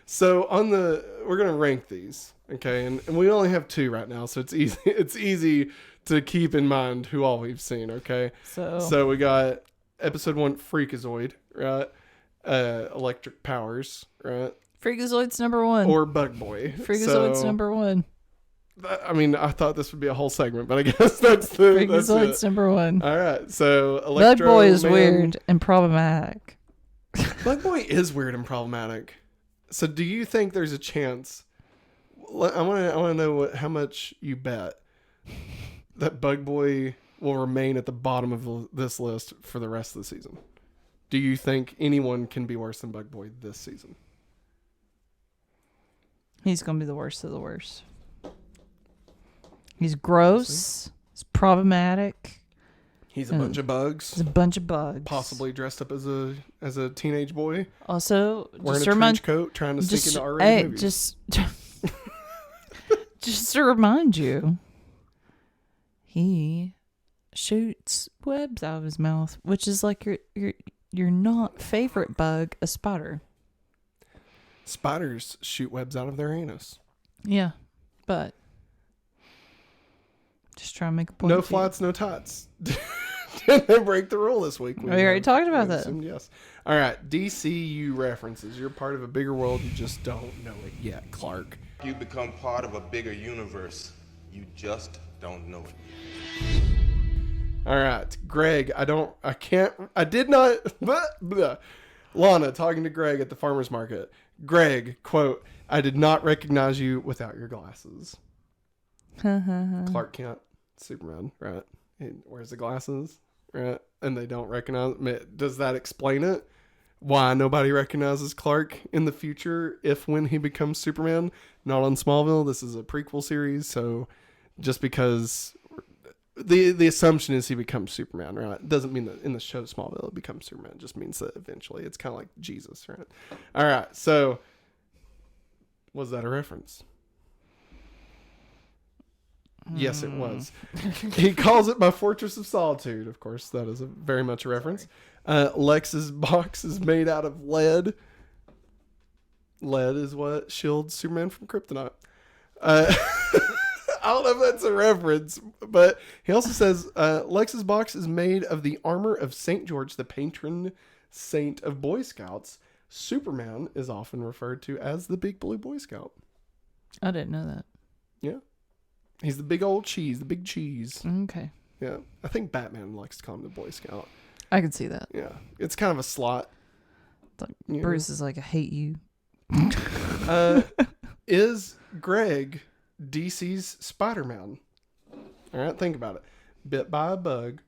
So we're going to rank these. Okay. And we only have 2 right now. So it's easy. It's easy to keep in mind who all we've seen. Okay. So we got episode 1, Freakazoid. Right. Electric powers. Right. Freakazoid's number 1. Or Bug Boy. Freakazoid's number 1. I mean, I thought this would be a whole segment, but I guess that's Freakazoid's number 1. All right, so Bug Boy is weird and problematic. Bug Boy is weird and problematic. So, do you think there's a chance? I want to know how much you bet that Bug Boy will remain at the bottom of this list for the rest of the season. Do you think anyone can be worse than Bug Boy this season? He's going to be the worst of the worst. He's gross. He's problematic. He's a bunch of bugs. He's a bunch of bugs. Possibly dressed up as a teenage boy. Also, wearing a trench coat, trying to sneak into R-rated movies. Just to remind you, he shoots webs out of his mouth, which is like your not favorite bug, a spider. Spiders shoot webs out of their anus. Yeah, but just trying to make a point. No flats, no tots. Didn't they break the rule this week? We already talked about that. Yes. All right. DCU references. You're part of a bigger world. You just don't know it yet, Clark. You become part of a bigger universe. You just don't know it. All right. Greg, I did not. Lana talking to Greg at the farmer's market. Greg, quote, "I did not recognize you without your glasses." Clark Kent, Superman, right? He wears the glasses, right? And they don't recognize. Does that explain it? Why nobody recognizes Clark in the future when he becomes Superman? Not on Smallville. This is a prequel series, so just because the assumption is he becomes Superman, right? It doesn't mean that in the show Smallville it becomes Superman. It just means that eventually it's kind of like Jesus, right? All right, so was that a reference? Yes, it was. He calls it my Fortress of Solitude. Of course, that is very much a reference. Lex's box is made out of lead. Lead is what shields Superman from kryptonite. I don't know if that's a reference, but he also says Lex's box is made of the armor of St. George, the patron saint of Boy Scouts. Superman is often referred to as the Big Blue Boy Scout. I didn't know that. Yeah. He's the big old cheese, the big cheese. Okay. Yeah. I think Batman likes to call him the Boy Scout. I can see that. Yeah. It's kind of a slot. It's like, Bruce is like, I hate you. Is Greg DC's Spider-Man? All right, think about it. Bit by a bug,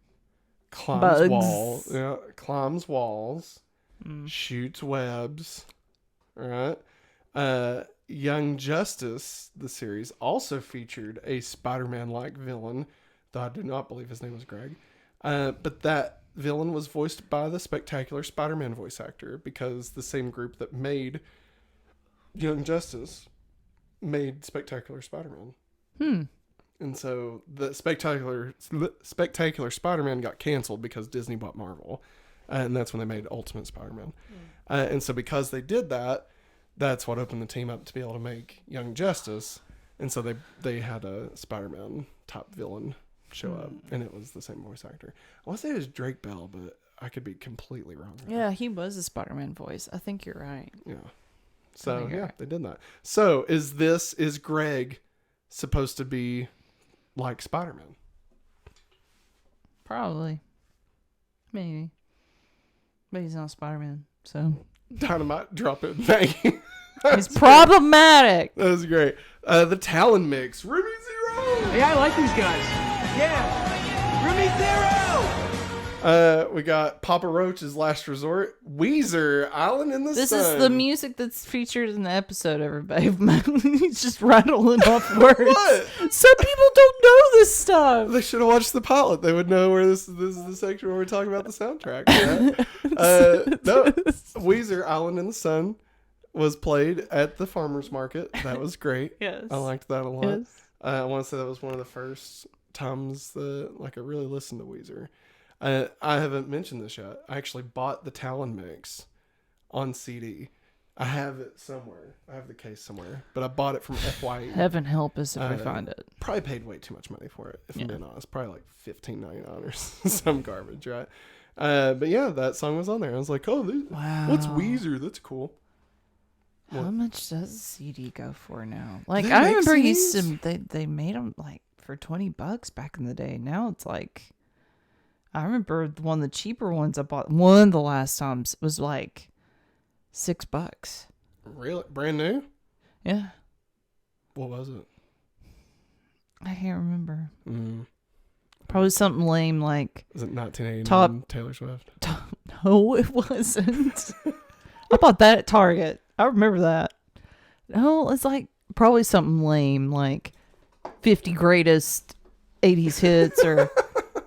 climbs walls, shoots webs. All right. Young Justice, the series, also featured a Spider-Man-like villain, though I do not believe his name was Greg. But that villain was voiced by the Spectacular Spider-Man voice actor, because the same group that made Young Justice made Spectacular Spider-Man. And so the Spectacular Spider-Man got canceled because Disney bought Marvel. And that's when they made Ultimate Spider-Man. And so because they did that, that's what opened the team up to be able to make Young Justice. And so they had a Spider-Man top villain show up, and it was the same voice actor. I want to say it was Drake Bell, but I could be completely wrong. Yeah, he was a Spider-Man voice. I think you're right. Yeah. So yeah, they did that. So is Greg supposed to be like Spider-Man? Probably. Maybe. But he's not Spider-Man, so. Dynamite, drop it, Maggie. He's problematic. That was great. The Talon mix. Ruby Zero. Hey, I like these guys. Yeah. Ruby Zero. We got Papa Roach's Last Resort. Weezer, Island in the Sun. This is the music that's featured in the episode, everybody. He's just rattling off words. What? Some people don't know this stuff. They should have watched the pilot. They would know where this is the section where we're talking about the soundtrack. Yeah. No, Weezer, Island in the Sun was played at the farmer's market. That was great. Yes. I liked that a lot. Yes. I want to say that was one of the first times that I really listened to Weezer. I haven't mentioned this yet. I actually bought the Talon mix on CD. I have it somewhere. I have the case somewhere, but I bought it from FYE. Heaven help us if we find it. Probably paid way too much money for it, if I'm being honest. Probably like $15.99 or some garbage, right? But yeah, that song was on there. I was like, wow. What's Weezer? That's cool. How much does a CD go for now? Like, They I make remember CDs? they made them like for $20 back in the day. Now it's like, I remember one of the cheaper ones I bought. One of the last times was like $6. Really? Brand new? Yeah. What was it? I can't remember. Probably something lame like. Was it 1989 Top Taylor Swift? No, it wasn't. I bought that at Target. I remember that. No, it's like probably something lame like 50 greatest 80s hits or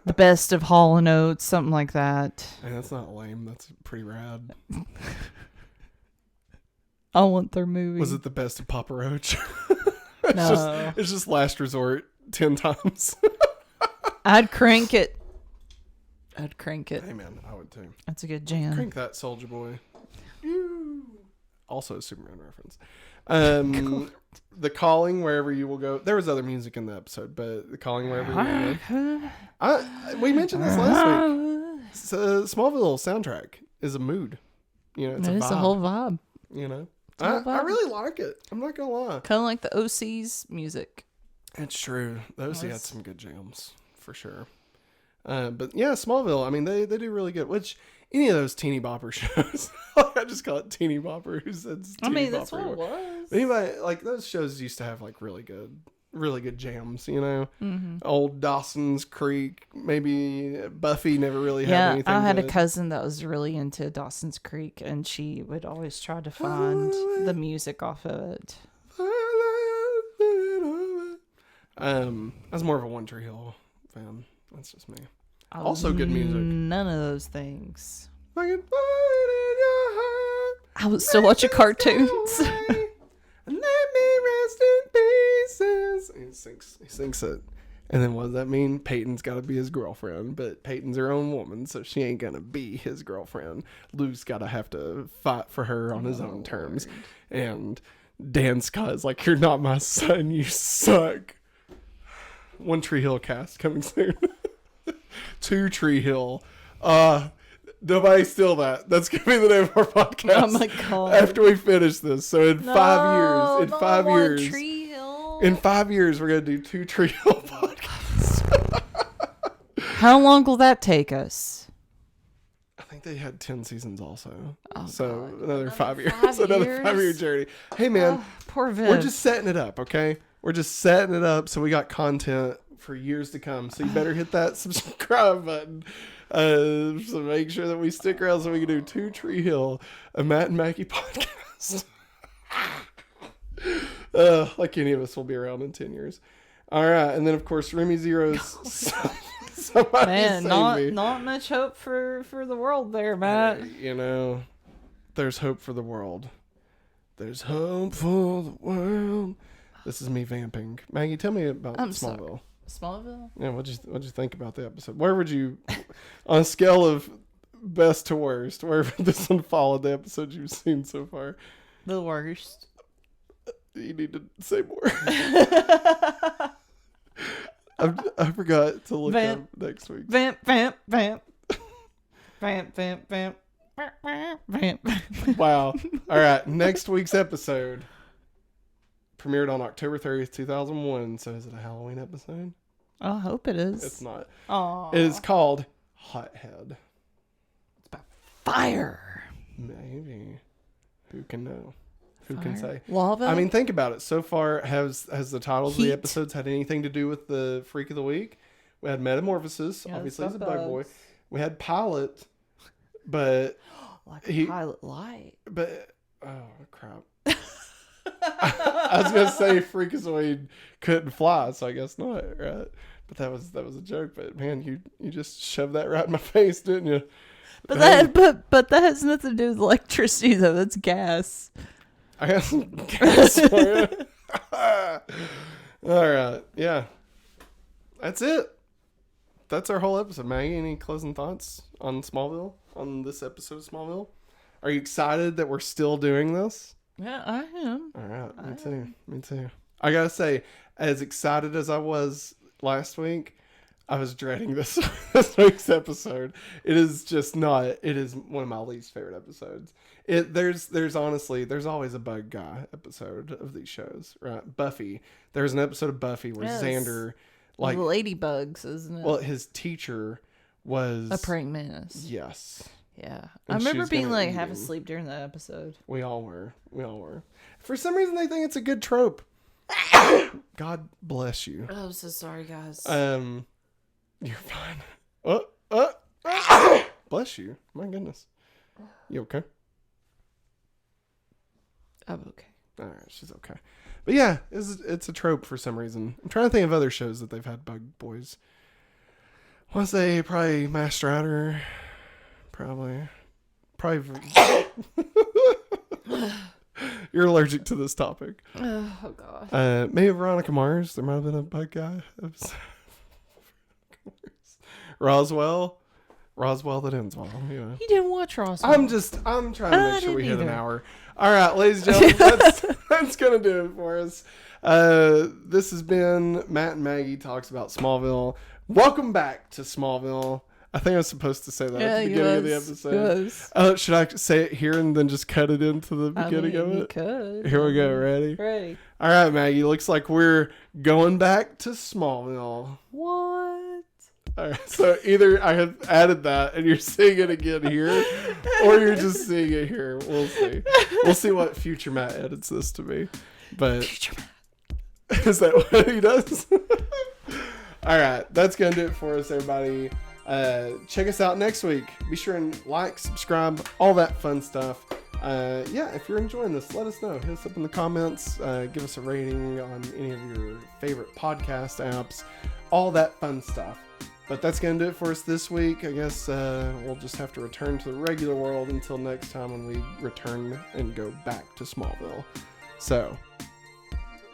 the best of Hall & Oates, something like that. Hey, that's not lame. That's pretty rad. I want their movie. Was it the best of Papa Roach? No. It's just Last Resort 10 times. I'd crank it. Hey man, I would too. That's a good jam. Crank that, Soulja Boy. Also a Superman reference. The Calling, Wherever You Will Go. There was other music in the episode, but The Calling, Wherever You Will Go. We mentioned this last week. Smallville soundtrack is a mood. You know, it's It's a vibe. a whole vibe. You know, a whole I vibe. really like it. I'm not gonna lie. Kind of like the OC's music. It's true. Those had some good jams for sure. But yeah, Smallville. I mean, they do really good. Which any of those teeny bopper shows, I just call it teeny bopper. Who said teeny That's bopper what it anymore. was. Anybody like those shows used to have like really good jams. You know, old Dawson's Creek. Maybe Buffy never really had Yeah, anything. I had a good. cousin that was really into Dawson's Creek, and she would always try to find the music off of it. I was more of a One Tree Hill fan. That's just me. Also good music. None of those things. I can put it in your heart. I was still watching cartoons. And let me rest in pieces. He sings it. And then what does that mean? Peyton's got to be his girlfriend, but Peyton's her own woman, so she ain't gonna be his girlfriend. Luke's gotta have to fight for her on his own terms. And Dan Scott is like, "You're not my son, you suck." One Tree Hill cast coming soon. 2 Tree Hill. Nobody steal that. That's gonna be the name of our podcast. Oh my god! After we finish this, so in 5 years, Tree Hill. in 5 years, we're gonna do 2 Tree Hill podcasts. How long will that take us? I think they had 10 seasons also. Oh, so God. another 5 years. 5 Another years? 5-year journey. Hey, man. Poor Viv. We're just setting it up, okay? We're just setting it up so we got content for years to come. So you better hit that subscribe button. So make sure that we stick around so we can do 2 Tree Hill, a Matt and Maggie podcast. Like any of us will be around in 10 years. All right. And then, of course, Remy Zero's... Somebody Man, save me. not much hope for the world there, Matt. You know, there's hope for the world. There's hope for the world. This is me vamping. Maggie, tell me about Smallville. Smallville? Yeah, what'd you think about the episode? Where would you, on a scale of best to worst, where would this one fall in the episodes you've seen so far? The worst. You need to say more. I forgot to look up next week. Vamp. Vamp, vamp, vamp. Wow. All right. Next week's episode premiered on October 30th, 2001. So is it a Halloween episode? I hope it is. It's not. Aww. It is called Hothead. It's about fire. Maybe. Who can know? Who can say? Lava? I mean, think about it. So far, has the titles of Heat. the episodes had anything to do with the Freak of the Week? We had Metamorphosis. Yeah, obviously, he's a bugs. bug boy. We had Pilot, but... like a pilot light. But... Oh, crap. I was going to say Freakazoid couldn't fly, so I guess not, right? But that was a joke. But, man, you just shoved that right in my face, didn't you? But that has nothing to do with electricity, though. That's gas. I got some gas for you. All right. Yeah. That's it. That's our whole episode. Maggie, any closing thoughts on Smallville? On this episode of Smallville? Are you excited that we're still doing this? Yeah, I am. All right. Me too. I got to say, as excited as I was last week, I was dreading this week's episode. It is just not. It is one of my least favorite episodes. There's honestly, there's always a bug guy episode of these shows, right? Buffy. There's an episode of Buffy where Xander, like the ladybugs, isn't it? Well, his teacher was a praying mantis. Yes. Yeah, And I remember she's being gonna like eat half him. asleep during that episode. We all were. For some reason, they think it's a good trope. God bless you. Oh, I'm so sorry, guys. You're fine. Bless you. My goodness. You okay? I'm okay. All right, she's okay. But yeah, it's a trope for some reason. I'm trying to think of other shows that they've had bug boys. I want to say probably Master Rider. Probably. You're allergic to this topic. Oh God. Maybe Veronica Mars. There might have been a bug guy episode. Roswell that ends well, you know. You didn't watch Roswell. I'm trying to make sure we hit didn't an either. hour. All right, ladies and gentlemen, that's gonna do it for us. This has been Matt and Maggie talks about Smallville. Welcome back to Smallville. I think I was supposed to say that at the beginning of the episode. Should I say it here and then just cut it into the beginning of it? You could. Here we go. Ready? Ready. All right, Maggie. Looks like we're going back to Smallville. What? All right, so either I have added that and you're seeing it again here, or you're just seeing it here. We'll see. We'll see what future Matt edits this to be. But Future Matt. Is that what he does? All right, that's gonna do it for us, everybody. Check us out next week. Be sure and like, subscribe, all that fun stuff. If you're enjoying this, let us know. Hit us up in the comments. Give us a rating on any of your favorite podcast apps. All that fun stuff. But that's going to do it for us this week. I guess we'll just have to return to the regular world until next time when we return and go back to Smallville. So,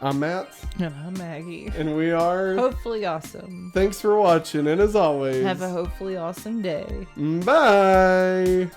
I'm Matt. And I'm Maggie. And we are... Hopefully awesome. Thanks for watching, and as always... Have a hopefully awesome day. Bye!